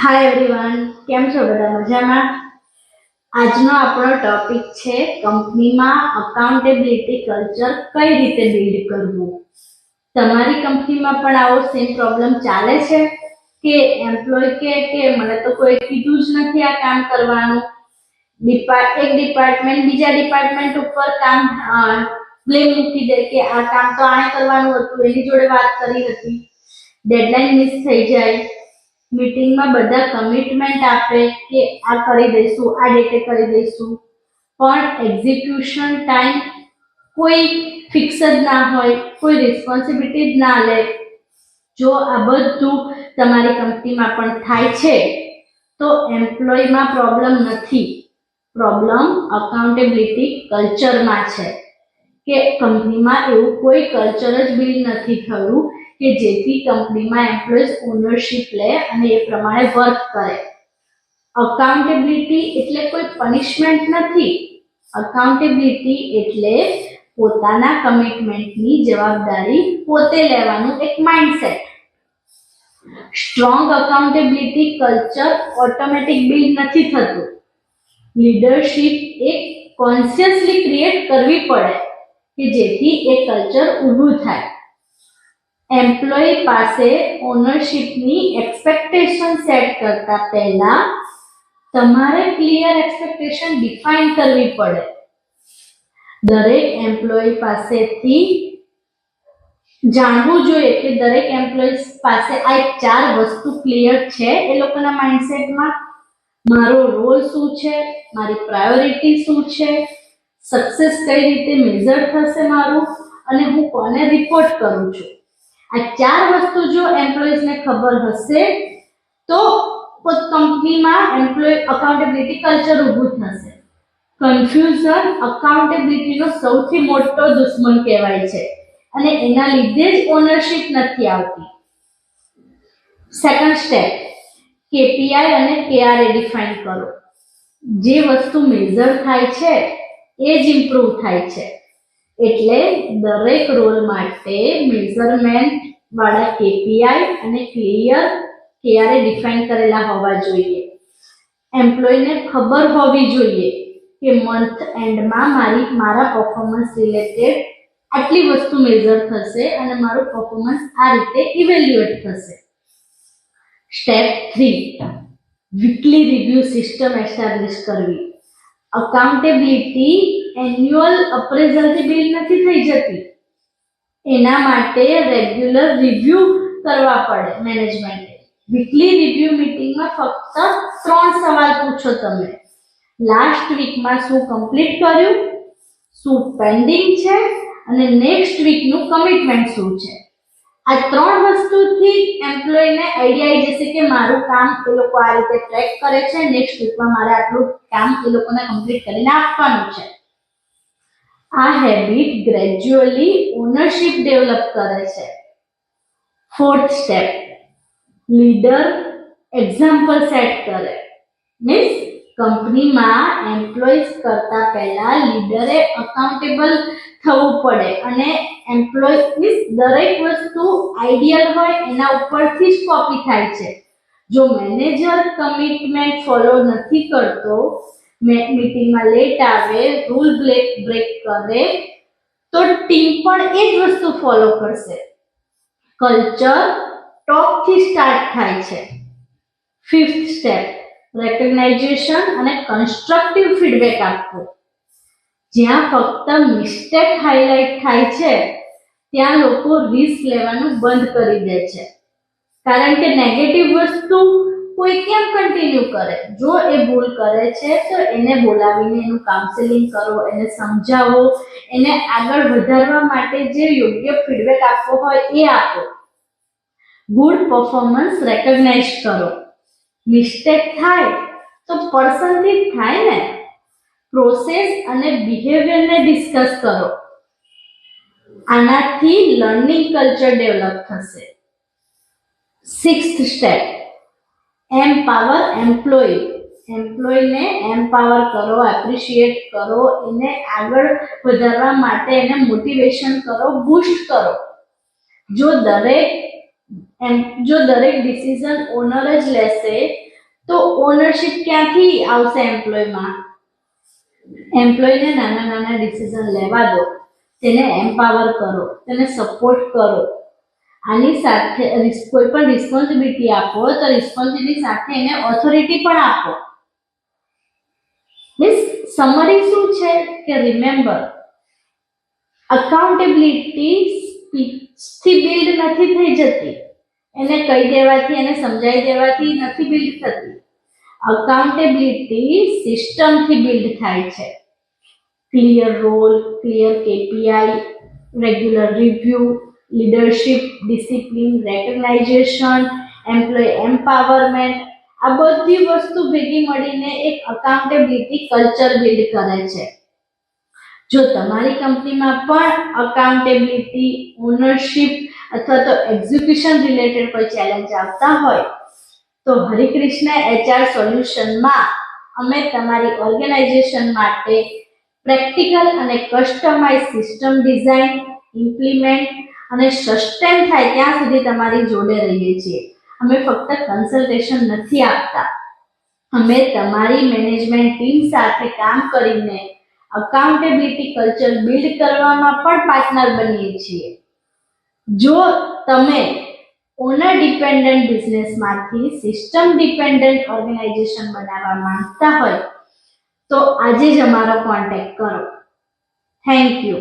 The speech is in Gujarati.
હાય એવરીવન, કેમ છો બધા? મજામાં? આજનો આપણો ટોપિક છે કંપનીમાં અકાઉન્ટેબિલિટી કલ્ચર કઈ રીતે બિલ્ડ કરવું. તમારી કંપનીમાં પણ આવો સેમ પ્રોબ્લેમ ચાલે છે કે એમ્પ્લોય કે મને તો કોઈ કીધું જ નથી આ કામ કરવાનું, એક ડિપાર્ટમેન્ટ બીજા ડિપાર્ટમેન્ટ ઉપર કામ બ્લેમ મૂકી દે કે આ કામ તો આણે કરવાનું હતું, એની જોડે વાત કરી હતી, ડેડલાઇન મિસ થઈ જાય, મીટિંગમાં બધા કમિટમેન્ટ આપે કે આ કરી દઈશું, આ ડેટે કરી દઈશું, પણ એક્ઝિક્યુશન ટાઈમ કોઈ ફિક્સ જ ના હોય, કોઈ રિસ્પોન્સિબિલિટી જ ના લે. જો આ બધું તમારી કંપનીમાં પણ થાય છે તો એમ્પ્લોયમાં પ્રોબ્લેમ નથી, પ્રોબ્લેમ અકાઉન્ટેબિલિટી કલ્ચરમાં છે કે કંપનીમાં એવું કોઈ કલ્ચર જ બિલ્ડ નથી થયું કે જેથી કંપનીમાં એમ્પ્લોયઝ ઓનરશિપ લે અને એ પ્રમાણે વર્ક કરે. અકાઉન્ટેબિલિટી એટલે કોઈ પનિશમેન્ટ નથી. અકાઉન્ટેબિલિટી એટલે પોતાના કમિટમેન્ટની જવાબદારી પોતે લેવાનું એક mindset. Strong accountability culture automatic build નથી થતું. લીડરશિપ એક કોન્શિયસલી ક્રિએટ કરવી પડે કે જેથી એ કલ્ચર ઊભું થાય. એમ્પ્લોય પાસે ઓનરશિપની એક્સપેક્ટેશન સેટ કરતા પહેલા તમારે ક્લિયર એક્સપેક્ટેશન ડિફાઇન કરવી પડે. દરેક એમ્પ્લોય પાસેથી જાણવું જોઈએ કે દરેક એમ્પ્લોય પાસે આ 4 વસ્તુ ક્લિયર છે એ લોકોના માઇન્ડસેટમાં. મારો રોલ શું છે, મારી પ્રાયોરિટી શું છે, સક્સેસ કઈ રીતે મેઝર થશે મારું, અને હું કોને રિપોર્ટ કરું છું. આ 4 વસ્તુ જો એમ્પ્લોયીઝને ખબર હશે તો કંપનીમાં એમ્પ્લોય અકાઉન્ટેબિલિટી કલ્ચર ઊભું થશે. કન્ફ્યુઝન અકાઉન્ટેબિલિટીનો સૌથી મોટો દુશ્મન કહેવાય છે અને એના લીધે જ ઓનરશિપ નથી આવતી. સેકન્ડ સ્ટેપ, કેપીઆઈ અને કેઆરએ ડિફાઇન કરો. જે વસ્તુ મેઝર થાય છે એ જ ઇમ્પ્રૂવ થાય છે. એટલે દરેક રોલ માટે મેઝરમેન્ટ વાળા કેપીઆઈ અને ક્લિયર કેઆરએ ડિફાઇન કરેલા હોવા જોઈએ. એમ્પ્લોયને ખબર હોવી જોઈએ કે મંથ એન્ડમાં મારા પરફોર્મન્સ રિલેટેડ આટલી વસ્તુ મેઝર થશે અને મારું પરફોર્મન્સ આ રીતે ઇવેલ્યુએટ થશે. Step 3, weekly review system establish કરવી. અકાઉન્ટેબિલિટી એન્યુઅલ અપ્રેઝલથી બિલ્ડ નથી થઈ જતી. એના માટે રેગ્યુલર રિવ્યુ કરવા પડે મેનેજમેન્ટે. વીકલી રિવ્યુ મીટિંગમાં ફક્ત 3 સવાલ પૂછો તમે. લાસ્ટ વીકમાં શું કમ્પ્લીટ કર્યું, શું પેન્ડિંગ છે અને નેક્સ્ટ વીકનું કમિટમેન્ટ શું છે. આ 3 વસ્તુથી એમ્પ્લોયને આઈડિયા આવી જશે કે મારું કામ એ લોકો આ રીતે ટ્રેક કરે છે, નેક્સ્ટ વીકમાં મારે આટલું કામ એ લોકોને કમ્પ્લીટ કરીને આપવાનું છે. આ હેબિટ ગ્રેજ્યુઅલી ઓનરશિપ ડેવલપ કરે છે. Fourth step, leader example set કરે. મીન્સ કંપનીમાં એમ્પ્લોયીઝ કરતા પહેલા લીડરે અકાઉન્ટેબલ થવું પડે અને એમ્પ્લોય મીન્સ દરેક વસ્તુ આઈડિયલ હોય એના ઉપરથી જ કોપી થાય છે. જો મેનેજર કમિટમેન્ટ ફોલો નથી કરતો, મીટિંગમાં લેટ આવે, રૂલ બ્રેક કરે તો ટીમ પણ એ જ વસ્તુ ફોલો કરશે. કલ્ચર ટોપથી સ્ટાર્ટ થાય છે. ફિફ્થ સ્ટેપ, રેકગ્નાઇઝેશન અને કન્સ્ટ્રક્ટિવ ફીડબેક આપવો. જ્યાં ફક્ત મિસ્ટેક હાઇલાઇટ થાય છે ત્યાં લોકો રિસ્ક લેવાનું બંધ કરી દે છે. કારણ કે નેગેટિવ વસ્તુ કોઈ કેમ કન્ટિન્યુ કરે. જો એ ભૂલ કરે છે તો એને બોલાવીને એનું કાઉન્સેલિંગ કરો, એને સમજાવો, એને આગળ વધારવા માટે જે યોગ્ય ફીડબેક આપવો હોય એ આપો. ગુડ પરફોર્મન્સ રેકગ્નાઇઝ કરો. મિસ્ટેક થાય તો પર્સનથી જ થાય ને. પ્રોસેસ અને બિહેવિયરને ડિસ્કસ કરો. આનાથી લર્નિંગ કલ્ચર ડેવલપ થશે. Sixth step, empower employee. એમ્પ્લોયને એમ્પાવર કરો, એપ્રિશિએટ કરો, એને આગળ વધારવા માટે એને મોટિવેશન કરો, બૂસ્ટ કરો. જો દરેક ડિસિઝન ઓનર જ લેશે તો ઓનરશિપ ક્યાંથી આવશે એમ્પ્લોયમાં? એમ્પ્લોયને નાના નાના ડિસિઝન લેવા દો, તેને એમ્પાવર કરો, તેને સપોર્ટ કરો. આની સાથે કોઈ પણ રિસ્પોન્સિબિલિટી આપો તો રિસ્પોન્સિબિલિટી સાથે એને ઓથોરિટી પણ આપો. મીન્સ સમરી શું છે કે રિમેમ્બર, અકાઉન્ટેબિલિટી સ્પીચથી બિલ્ડ નથી થઈ જતી, એને કહી દેવાથી, એને સમજાવી દેવાથી નથી બિલ્ડ થતી. અકાઉન્ટેબિલિટી સિસ્ટમથી બિલ્ડ થાય છે. Clear role, clear KPI, regular review, leadership, discipline, recognisation, employee empowerment, આ બધી વસ્તુ ભેગી મળીને એક અકાઉન્ટેબિલિટી કલ્ચર બિલ્ડ કરે છે. જો તમારી કંપનીમાં પણ અકાઉન્ટેબિલિટી, ઓનરશિપ અથવા તો એક્ઝિક્યુશન રિલેટેડ કોઈ ચેલેન્જ આવતા હોય તો હરિકૃષ્ણ એચઆર સોલ્યુશનમાં અમે તમારી ઓર્ગેનાઇઝેશન માટે પ્રેક્ટિકલ અને કસ્ટમાઇઝ સિસ્ટમ ડિઝાઇન, ઇમ્પ્લિમેન્ટ અને સસ્ટેન થાય ત્યાં સુધી તમારી જોડે રહીએ છીએ. અમે ફક્ત કન્સલ્ટેશન નથી આપતા, અમે તમારી મેનેજમેન્ટ ટીમ સાથે કામ કરીને અકાઉન્ટેબિલિટી કલ્ચર બિલ્ડ કરવામાં પણ પાર્ટનર બનીએ છીએ. જો તમે ઓનર ડિપેન્ડન્ટ બિઝનેસમાંથી સિસ્ટમ ડિપેન્ડન્ટ ઓર્ગેનાઇઝેશન બનાવવા માંગતા હોય તો આજે જ અમારો કોન્ટેક્ટ કરો. Thank you.